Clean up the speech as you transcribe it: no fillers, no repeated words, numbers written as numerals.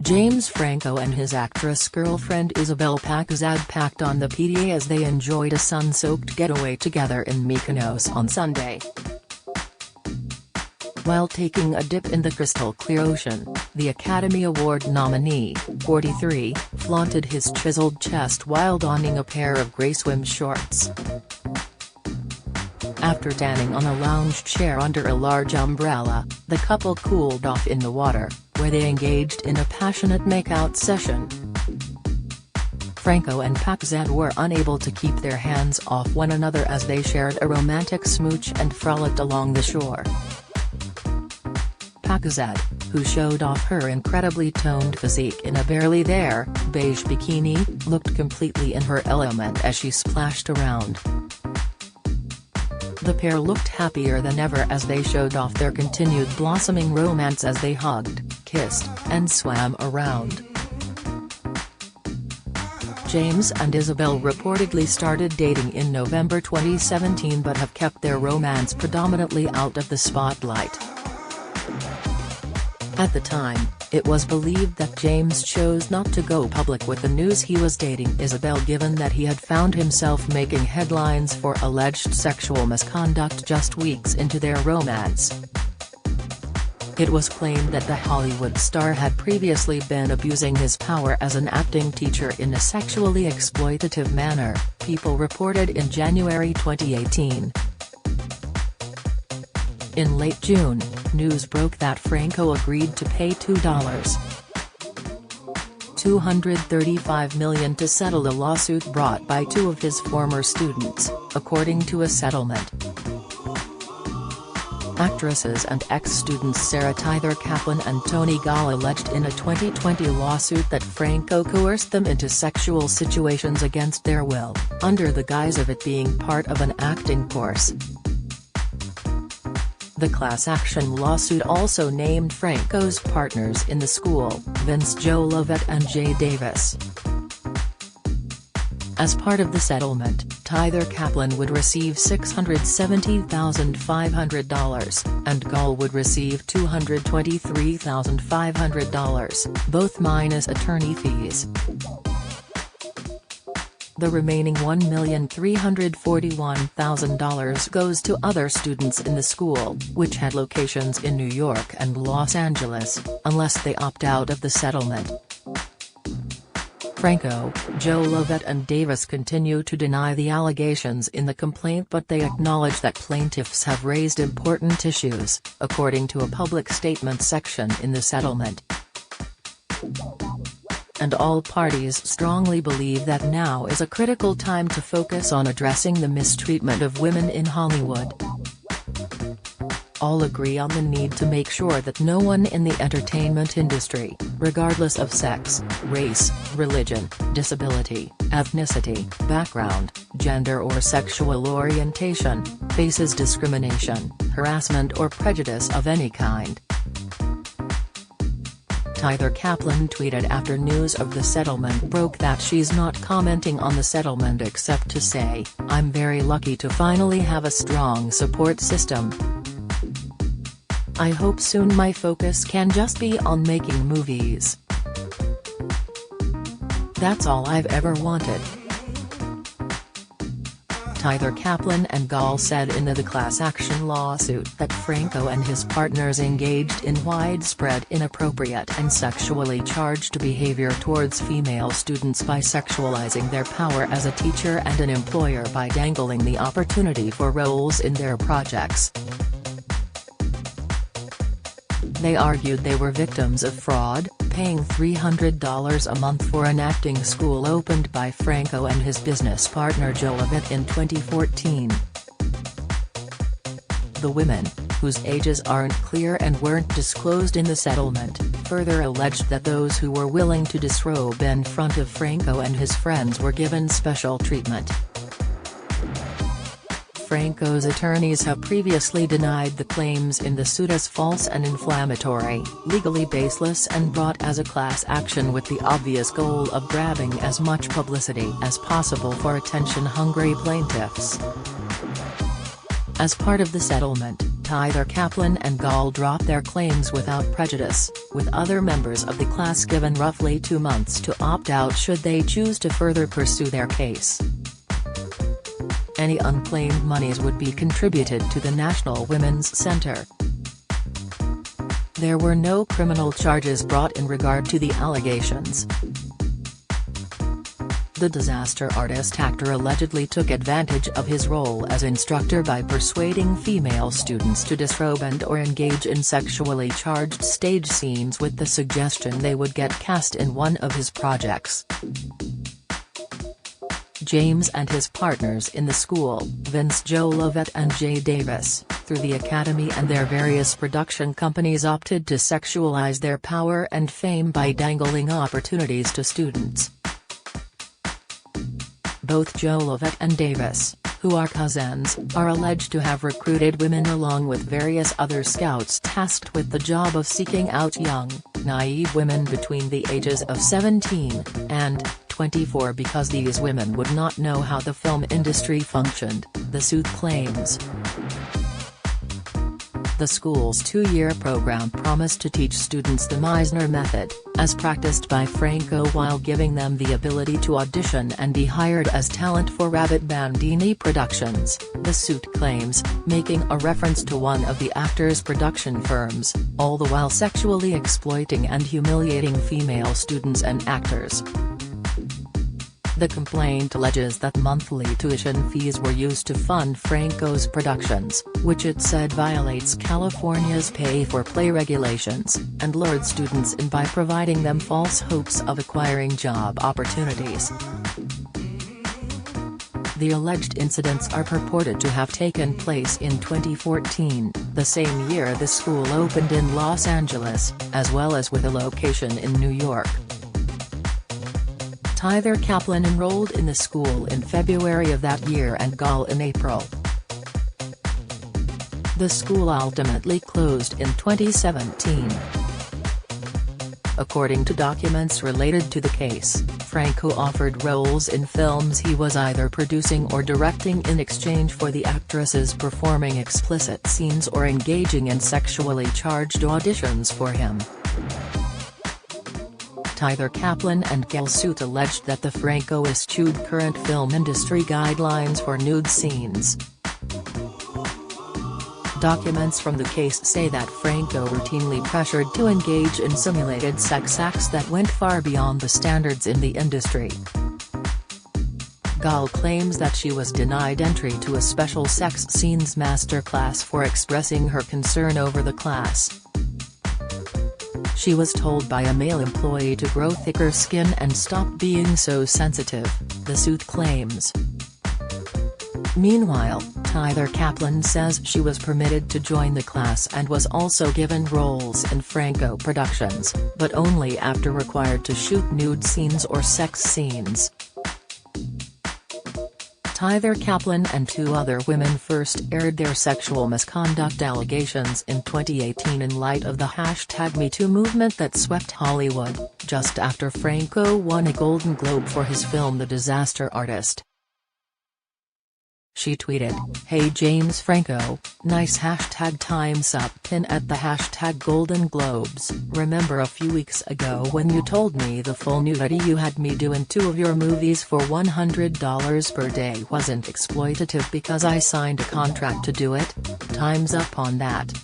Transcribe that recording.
James Franco and his actress girlfriend Isabel Pakzad packed on the PDA as they enjoyed a sun-soaked getaway together in Mykonos on Sunday. While taking a dip in the crystal-clear ocean, the Academy Award nominee, 43, flaunted his chiseled chest while donning a pair of grey swim shorts. After tanning on a lounge chair under a large umbrella, the couple cooled off in the water, where they engaged in a passionate make-out session. Franco and Pakzad were unable to keep their hands off one another as they shared a romantic smooch and frolicked along the shore. Pakzad, who showed off her incredibly toned physique in a barely there, beige bikini, looked completely in her element as she splashed around. The pair looked happier than ever as they showed off their continued blossoming romance as they hugged, kissed, and swam around. James and Isabel reportedly started dating in November 2017 but have kept their romance predominantly out of the spotlight. At the time, it was believed that James chose not to go public with the news he was dating Isabel given that he had found himself making headlines for alleged sexual misconduct just weeks into their romance. It was claimed that the Hollywood star had previously been abusing his power as an acting teacher in a sexually exploitative manner, People reported in January 2018. In late June, news broke that Franco agreed to pay $235 million to settle a lawsuit brought by two of his former students, according to a settlement. Actresses and ex-students Sarah Tyler Kaplan and Tony Gall alleged in a 2020 lawsuit that Franco coerced them into sexual situations against their will, under the guise of it being part of an acting course. The class action lawsuit also named Franco's partners in the school, Vince Joe Lovett and Jay Davis. As part of the settlement, Tyler Kaplan would receive $670,500, and Gall would receive $223,500, both minus attorney fees. The remaining $1,341,000 goes to other students in the school, which had locations in New York and Los Angeles, unless they opt out of the settlement. Franco, Joe Lovett and Davis continue to deny the allegations in the complaint, but they acknowledge that plaintiffs have raised important issues, according to a public statement section in the settlement. And all parties strongly believe that now is a critical time to focus on addressing the mistreatment of women in Hollywood. All agree on the need to make sure that no one in the entertainment industry, regardless of sex, race, religion, disability, ethnicity, background, gender or sexual orientation, faces discrimination, harassment or prejudice of any kind. Tyler Kaplan tweeted after news of the settlement broke that she's not commenting on the settlement except to say, "I'm very lucky to finally have a strong support system. I hope soon my focus can just be on making movies. That's all I've ever wanted." Tyler Kaplan and Gall said in the class action lawsuit that Franco and his partners engaged in widespread inappropriate and sexually charged behavior towards female students by sexualizing their power as a teacher and an employer by dangling the opportunity for roles in their projects. They argued they were victims of fraud, paying $300 a month for an acting school opened by Franco and his business partner Joe Lovett in 2014. The women, whose ages aren't clear and weren't disclosed in the settlement, further alleged that those who were willing to disrobe in front of Franco and his friends were given special treatment. Franco's attorneys have previously denied the claims in the suit as false and inflammatory, legally baseless and brought as a class action with the obvious goal of grabbing as much publicity as possible for attention-hungry plaintiffs. As part of the settlement, Tyler Kaplan and Gall dropped their claims without prejudice, with other members of the class given roughly 2 months to opt out should they choose to further pursue their case. Any unclaimed monies would be contributed to the National Women's Center. There were no criminal charges brought in regard to the allegations. The disaster artist actor allegedly took advantage of his role as instructor by persuading female students to disrobe and/or engage in sexually charged stage scenes with the suggestion they would get cast in one of his projects. James and his partners in the school, Vince Jolivet and Jay Davis, through the Academy and their various production companies, opted to sexualize their power and fame by dangling opportunities to students. Both Jolivet and Davis, who are cousins, are alleged to have recruited women along with various other scouts tasked with the job of seeking out young, naive women between the ages of 17 and 24 because these women would not know how the film industry functioned, the suit claims. The school's 2-year program promised to teach students the Meisner method, as practiced by Franco, while giving them the ability to audition and be hired as talent for Rabbit Bandini Productions, the suit claims, making a reference to one of the actor's production firms, all the while sexually exploiting and humiliating female students and actors. The complaint alleges that monthly tuition fees were used to fund Franco's productions, which it said violates California's pay-for-play regulations, and lured students in by providing them false hopes of acquiring job opportunities. The alleged incidents are purported to have taken place in 2014, the same year the school opened in Los Angeles, as well as with a location in New York. Tyler Kaplan enrolled in the school in February of that year and Gall in April. The school ultimately closed in 2017. According to documents related to the case, Franco offered roles in films he was either producing or directing in exchange for the actresses performing explicit scenes or engaging in sexually charged auditions for him. Tyler Kaplan and Gall suit alleged that the Franco eschewed current film industry guidelines for nude scenes. Documents from the case say that Franco routinely pressured to engage in simulated sex acts that went far beyond the standards in the industry. Gall claims that she was denied entry to a special sex scenes masterclass for expressing her concern over the class. She was told by a male employee to grow thicker skin and stop being so sensitive, the suit claims. Meanwhile, Tyler Kaplan says she was permitted to join the class and was also given roles in Franco productions, but only after required to shoot nude scenes or sex scenes. Tyler Kaplan and 2 other women first aired their sexual misconduct allegations in 2018 in light of the #MeToo movement that swept Hollywood, just after Franco won a Golden Globe for his film The Disaster Artist. She tweeted, "Hey James Franco, nice #time's up pin at the #Golden Globes. Remember a few weeks ago when you told me the full nudity you had me do in 2 of your movies for $100 per day wasn't exploitative because I signed a contract to do it? Time's up on that."